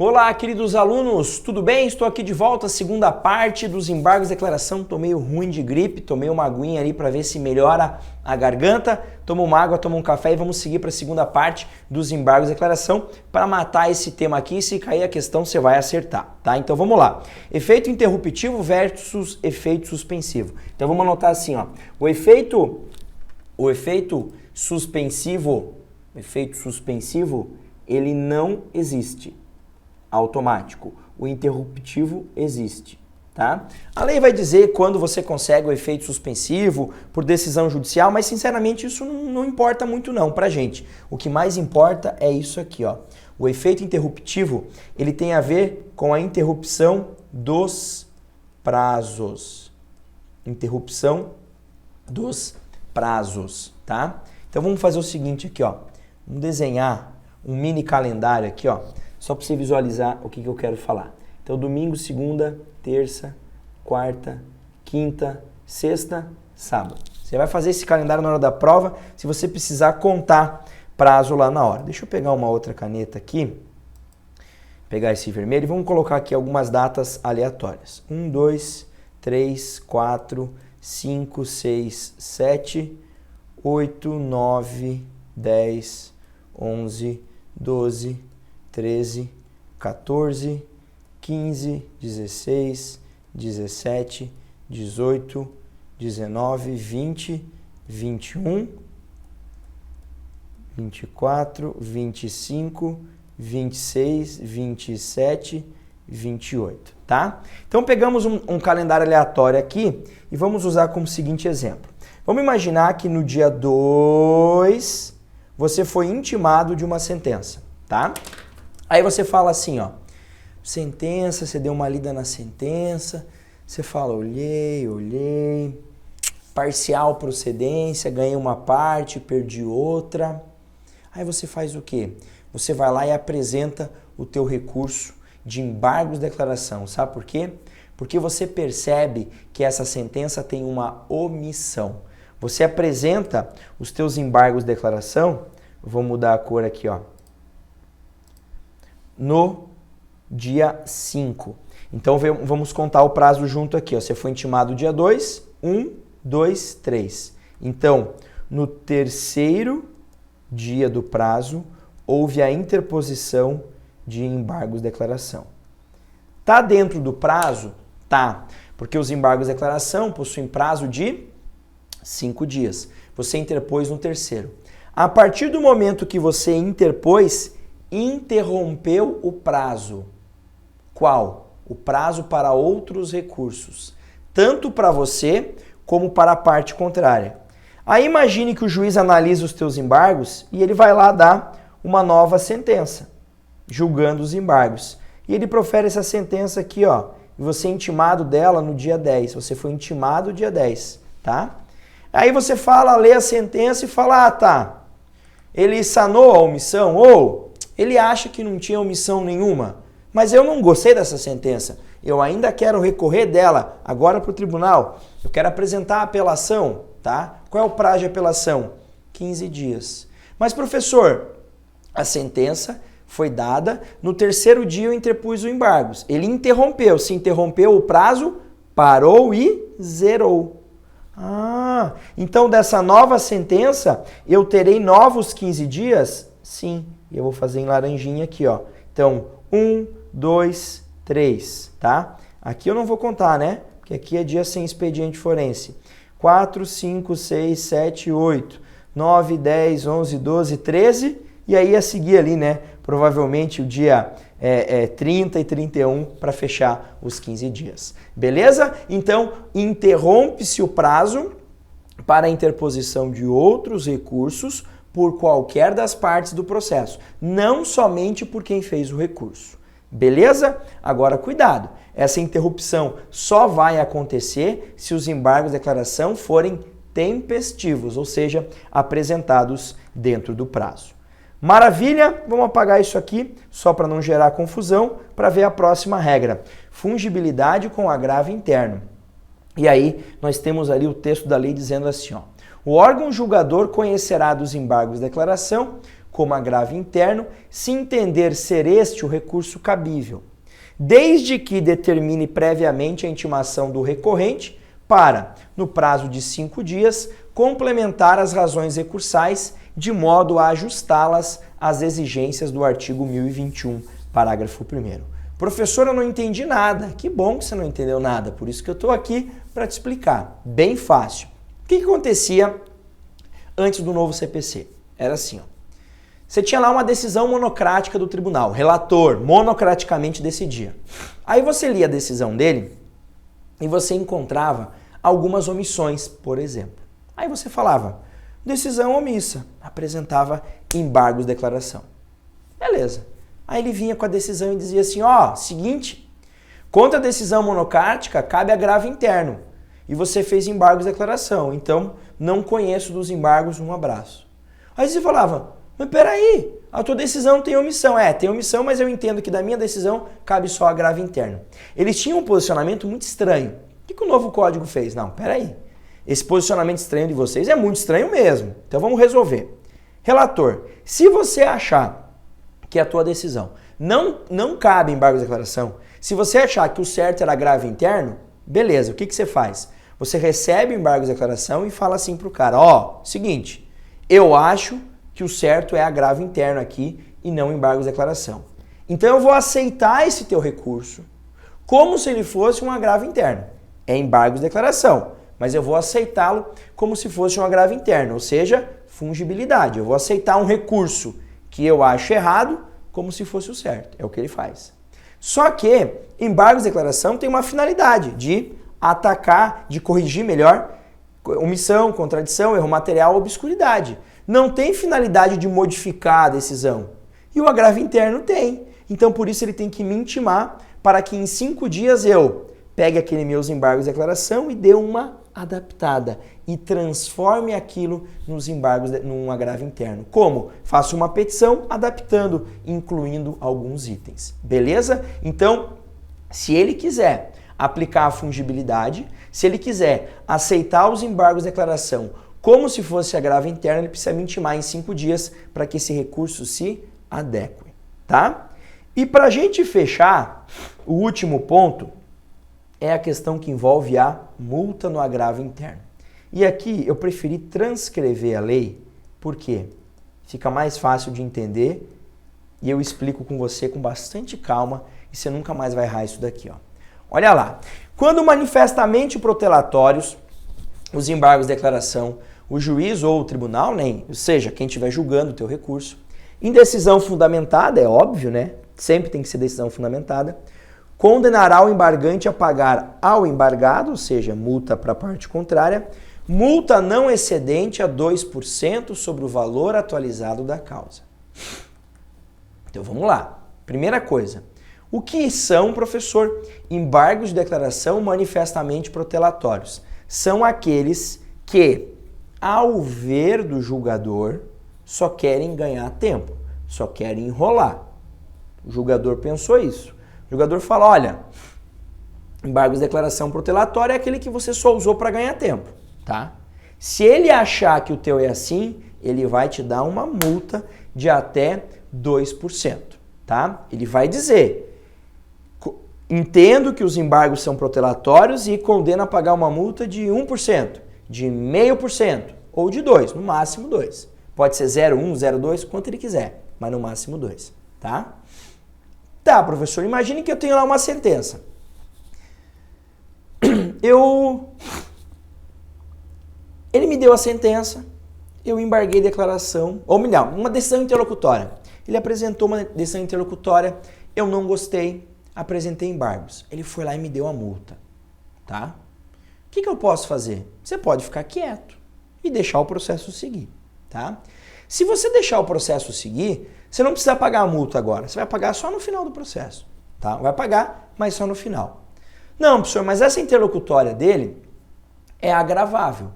Olá, queridos alunos, tudo bem? Estou aqui de volta, segunda parte dos embargos de declaração. Tô meio ruim de gripe, tomei uma aguinha ali para ver se melhora a garganta. Toma uma água, toma um café e vamos seguir para a segunda parte dos embargos de declaração para matar esse tema aqui. Se cair a questão, você vai acertar, tá? Então vamos lá. Efeito interruptivo versus efeito suspensivo. Então vamos anotar assim, ó. O efeito suspensivo, ele não existe. Automático. O interruptivo existe, tá? A lei vai dizer quando você consegue o efeito suspensivo por decisão judicial, mas sinceramente isso não importa muito não pra gente. O que mais importa é isso aqui, ó. O efeito interruptivo, ele tem a ver com a interrupção dos prazos. Interrupção dos prazos, tá? Então vamos fazer o seguinte aqui, ó. Vamos desenhar um mini calendário aqui, ó. Só para você visualizar o que eu quero falar. Então, domingo, segunda, terça, quarta, quinta, sexta, sábado. Você vai fazer esse calendário na hora da prova, se você precisar contar prazo lá na hora. Deixa eu pegar uma outra caneta aqui, pegar esse vermelho e vamos colocar aqui algumas datas aleatórias. 1, 2, 3, 4, 5, 6, 7, 8, 9, 10, 11, 12, 13, 14, 15, 16, 17, 18, 19, 20, 21, 24, 25, 26, 27, 28, tá? Então pegamos um calendário aleatório aqui e vamos usar como seguinte exemplo. Vamos imaginar que no dia 2 você foi intimado de uma sentença, tá? Aí você fala assim, ó, sentença, você deu uma lida na sentença, você fala, olhei, parcial procedência, ganhei uma parte, perdi outra. Aí você faz o quê? Você vai lá e apresenta o teu recurso de embargos de declaração. Sabe por quê? Porque você percebe que essa sentença tem uma omissão. Você apresenta os teus embargos de declaração, vou mudar a cor aqui, ó, no dia 5. Então vamos contar o prazo junto aqui, ó. Você foi intimado dia 2, 1, 2, 3. Então, no terceiro dia do prazo, houve a interposição de embargos de declaração. Tá dentro do prazo? Tá, porque os embargos de declaração possuem prazo de 5 dias. Você interpôs no terceiro. A partir do momento que você interpôs, interrompeu o prazo. Qual? O prazo para outros recursos, tanto para você como para a parte contrária. Aí imagine que o juiz analisa os teus embargos e ele vai lá dar uma nova sentença, julgando os embargos. E ele profere essa sentença aqui, ó, e você é intimado dela no dia 10. Você foi intimado dia 10, tá? Aí você fala, lê a sentença e fala, ah, tá, ele sanou a omissão, ou ele acha que não tinha omissão nenhuma, mas eu não gostei dessa sentença. Eu ainda quero recorrer dela agora para o tribunal. Eu quero apresentar a apelação, tá? Qual é o prazo de apelação? 15 dias. Mas, professor, a sentença foi dada, no terceiro dia eu interpus o embargos. Ele interrompeu. Se interrompeu o prazo, parou e zerou. Ah, então dessa nova sentença eu terei novos 15 dias? Sim. E eu vou fazer em laranjinha aqui, ó. Então, 1, 2, 3, tá? Aqui eu não vou contar, né? Porque aqui é dia sem expediente forense. 4, 5, 6, 7, 8, 9, 10, 11, 12, 13. E aí a seguir ali, né? Provavelmente o dia 30 e 31 para fechar os 15 dias. Beleza? Então, interrompe-se o prazo para a interposição de outros recursos por qualquer das partes do processo, não somente por quem fez o recurso. Beleza? Agora, cuidado. Essa interrupção só vai acontecer se os embargos de declaração forem tempestivos, ou seja, apresentados dentro do prazo. Maravilha? Vamos apagar isso aqui, só para não gerar confusão, para ver a próxima regra. Fungibilidade com agravo interno. E aí, nós temos ali o texto da lei dizendo assim, ó. O órgão julgador conhecerá dos embargos de declaração como agravo interno, se entender ser este o recurso cabível, desde que determine previamente a intimação do recorrente para, no prazo de 5 dias, complementar as razões recursais de modo a ajustá-las às exigências do artigo 1021, parágrafo 1º. Professor, eu não entendi nada. Que bom que você não entendeu nada, por isso que eu estou aqui para te explicar. Bem fácil. O que acontecia antes do novo CPC? Era assim, ó. Você tinha lá uma decisão monocrática do tribunal, o relator monocraticamente decidia. Aí você lia a decisão dele e você encontrava algumas omissões, por exemplo. Aí você falava, decisão omissa, apresentava embargos de declaração. Beleza. Aí ele vinha com a decisão e dizia assim, ó, seguinte, contra a decisão monocrática cabe agravo interno e você fez embargos de declaração, então não conheço dos embargos, um abraço. Aí você falava, mas peraí, a tua decisão tem omissão. Tem omissão, mas eu entendo que da minha decisão cabe só agravo interno. Eles tinham um posicionamento muito estranho. O que o novo código fez? Não, peraí. Esse posicionamento estranho de vocês é muito estranho mesmo. Então vamos resolver. Relator, se você achar que a tua decisão não cabe embargo de declaração, se você achar que o certo era agravo interno, beleza, o que você faz? Você recebe o embargo de declaração e fala assim pro cara, ó, seguinte, eu acho que o certo é agravo interno aqui e não embargo de declaração. Então eu vou aceitar esse teu recurso como se ele fosse um agravo interno. É embargo de declaração, mas eu vou aceitá-lo como se fosse um agravo interno, ou seja, fungibilidade. Eu vou aceitar um recurso que eu acho errado como se fosse o certo. É o que ele faz. Só que embargo de declaração tem uma finalidade de atacar, de corrigir melhor, omissão, contradição, erro material, obscuridade. Não tem finalidade de modificar a decisão. E o agravo interno tem. Então, por isso, ele tem que me intimar para que em 5 dias eu pegue aqueles meus embargos de declaração e dê uma adaptada e transforme aquilo nos embargos num agravo interno. Como? Faço uma petição adaptando, incluindo alguns itens. Beleza? Então, se ele quiser aplicar a fungibilidade, se ele quiser aceitar os embargos de declaração como se fosse agravo interno, ele precisa me intimar em 5 dias para que esse recurso se adeque, tá? E para a gente fechar, o último ponto é a questão que envolve a multa no agravo interno. E aqui eu preferi transcrever a lei, porque fica mais fácil de entender e eu explico com você com bastante calma e você nunca mais vai errar isso daqui, ó. Olha lá, quando manifestamente protelatórios, os embargos de declaração, o juiz ou o tribunal, né, ou seja, quem estiver julgando o teu recurso, em decisão fundamentada, é óbvio, né? Sempre tem que ser decisão fundamentada, condenará o embargante a pagar ao embargado, ou seja, multa para a parte contrária, multa não excedente a 2% sobre o valor atualizado da causa. Então vamos lá. Primeira coisa, o que são, professor, embargos de declaração manifestamente protelatórios? São aqueles que, ao ver do julgador, só querem ganhar tempo, só querem enrolar. O julgador pensou isso. O julgador fala, olha, embargos de declaração protelatória é aquele que você só usou para ganhar tempo, tá? Se ele achar que o teu é assim, ele vai te dar uma multa de até 2%, tá? Ele vai dizer, entendo que os embargos são protelatórios e condena a pagar uma multa de 1%, de 0,5% ou de 2%, no máximo 2%. Pode ser 0,1, 0,2, quanto ele quiser, mas no máximo 2%, tá? Tá, professor, imagine que eu tenho lá uma sentença. Ele me deu a sentença, eu embarguei a declaração, ou melhor, uma decisão interlocutória. Ele apresentou uma decisão interlocutória, eu não gostei, apresentei embargos. Ele foi lá e me deu a multa, tá? O que eu posso fazer? Você pode ficar quieto e deixar o processo seguir, tá? Se você deixar o processo seguir, você não precisa pagar a multa agora, você vai pagar só no final do processo, tá? Vai pagar, mas só no final. Não, professor, mas essa interlocutória dele é agravável.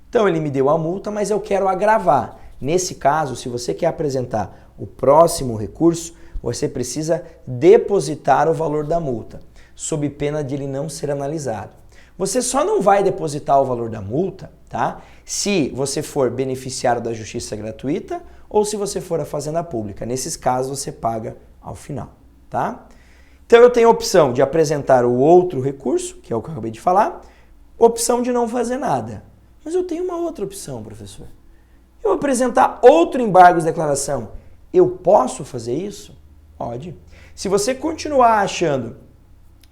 Então ele me deu a multa, mas eu quero agravar. Nesse caso, se você quer apresentar o próximo recurso, você precisa depositar o valor da multa, sob pena de ele não ser analisado. Você só não vai depositar o valor da multa, tá? Se você for beneficiário da Justiça Gratuita ou se você for a Fazenda Pública. Nesses casos você paga ao final, tá? Então eu tenho a opção de apresentar o outro recurso, que é o que eu acabei de falar, opção de não fazer nada. Mas eu tenho uma outra opção, professor. Eu apresentar outro embargo de declaração. Eu posso fazer isso? Pode. Se você continuar achando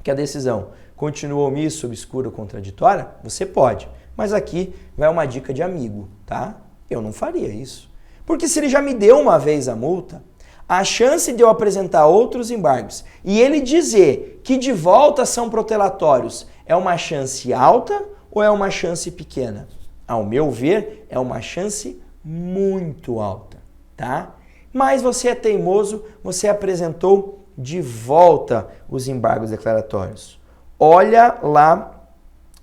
que a decisão continua omissa, obscura ou contraditória, você pode. Mas aqui vai uma dica de amigo, tá? Eu não faria isso. Porque se ele já me deu uma vez a multa, a chance de eu apresentar outros embargos e ele dizer que de volta são protelatórios é uma chance alta ou é uma chance pequena? Ao meu ver, é uma chance muito alta, tá? Mas você é teimoso, você apresentou de volta os embargos declaratórios. Olha lá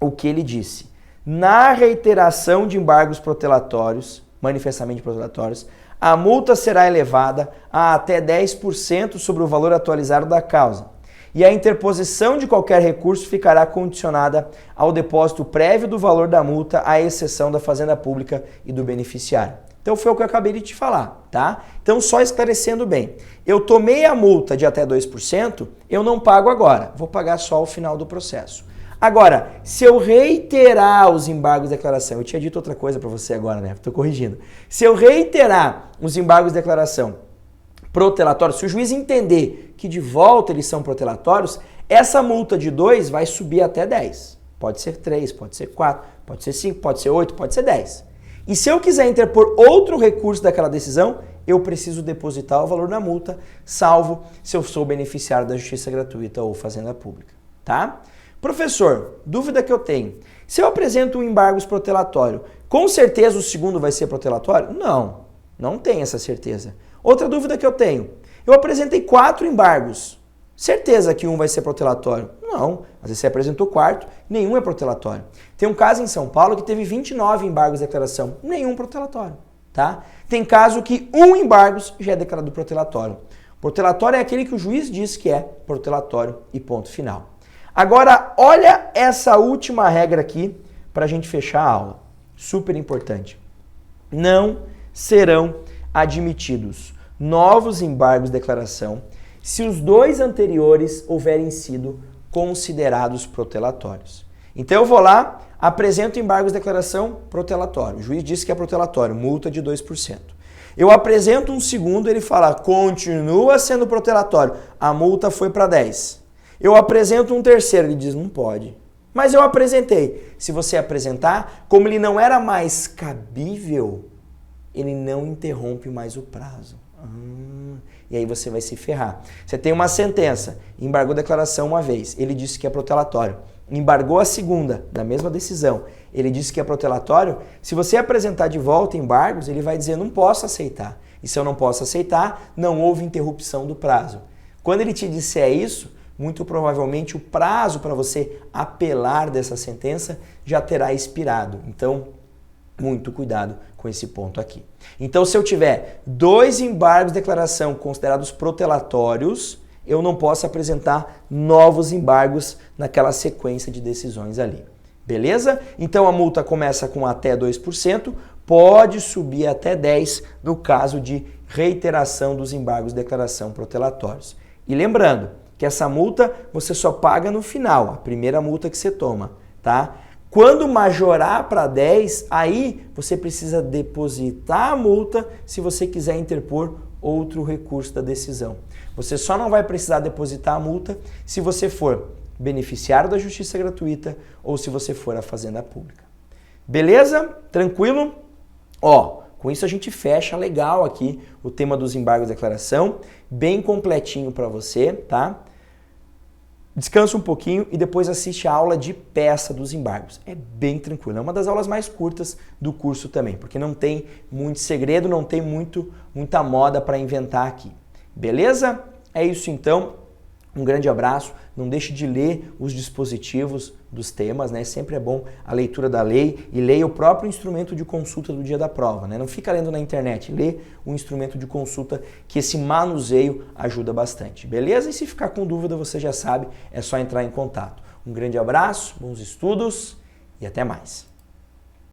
o que ele disse. Na reiteração de embargos protelatórios, manifestamente protelatórios, a multa será elevada a até 10% sobre o valor atualizado da causa. E a interposição de qualquer recurso ficará condicionada ao depósito prévio do valor da multa, à exceção da Fazenda Pública e do beneficiário. Então foi o que eu acabei de te falar, tá? Então só esclarecendo bem, eu tomei a multa de até 2%, eu não pago agora, vou pagar só ao final do processo. Agora, se eu reiterar os embargos de declaração, eu tinha dito outra coisa para você agora, né? Estou corrigindo. Se eu reiterar os embargos de declaração protelatórios, se o juiz entender que de volta eles são protelatórios, essa multa de 2 vai subir até 10. Pode ser 3, pode ser 4, pode ser 5, pode ser 8, pode ser 10. E se eu quiser interpor outro recurso daquela decisão, eu preciso depositar o valor da multa, salvo se eu sou beneficiário da Justiça Gratuita ou Fazenda Pública, tá? Professor, dúvida que eu tenho. Se eu apresento um embargos protelatório, com certeza o segundo vai ser protelatório? Não, não tenho essa certeza. Outra dúvida que eu tenho. Eu apresentei 4 embargos. Certeza que um vai ser protelatório? Não. Às vezes você apresentou 4, nenhum é protelatório. Tem um caso em São Paulo que teve 29 embargos de declaração, nenhum protelatório, tá? Tem caso que um embargos já é declarado protelatório. Protelatório é aquele que o juiz diz que é protelatório e ponto final. Agora, olha essa última regra aqui para a gente fechar a aula. Super importante. Não serão admitidos novos embargos de declaração se os 2 anteriores houverem sido considerados protelatórios. Então eu vou lá, apresento embargos de declaração protelatório. O juiz disse que é protelatório, multa de 2%. Eu apresento um segundo, ele fala, continua sendo protelatório, a multa foi para 10%. Eu apresento um terceiro, ele diz, não pode. Mas eu apresentei. Se você apresentar, como ele não era mais cabível, ele não interrompe mais o prazo. E aí você vai se ferrar. Você tem uma sentença, embargou a declaração uma vez, ele disse que é protelatório. Embargou a segunda, da mesma decisão, ele disse que é protelatório. Se você apresentar de volta embargos, ele vai dizer, não posso aceitar. E se eu não posso aceitar, não houve interrupção do prazo. Quando ele te disser isso, muito provavelmente o prazo para você apelar dessa sentença já terá expirado. Então, muito cuidado com esse ponto aqui. Então, se eu tiver 2 embargos de declaração considerados protelatórios, eu não posso apresentar novos embargos naquela sequência de decisões ali. Beleza? Então, a multa começa com até 2%, pode subir até 10% no caso de reiteração dos embargos de declaração protelatórios. E lembrando que essa multa você só paga no final, a primeira multa que você toma, tá? Quando majorar para 10, aí você precisa depositar a multa se você quiser interpor outro recurso da decisão. Você só não vai precisar depositar a multa se você for beneficiário da Justiça Gratuita ou se você for a Fazenda Pública. Beleza? Tranquilo? Ó, com isso a gente fecha legal aqui o tema dos embargos de declaração, bem completinho para você, tá? Descansa um pouquinho e depois assiste a aula de peça dos embargos. É bem tranquilo. É uma das aulas mais curtas do curso também, porque não tem muito segredo, não tem muita moda para inventar aqui. Beleza? É isso então. Um grande abraço. Não deixe de ler os dispositivos dos temas, né? Sempre é bom a leitura da lei e leia o próprio instrumento de consulta do dia da prova, né? Não fica lendo na internet, lê o instrumento de consulta que esse manuseio ajuda bastante, beleza? E se ficar com dúvida, você já sabe, é só entrar em contato. Um grande abraço, bons estudos e até mais.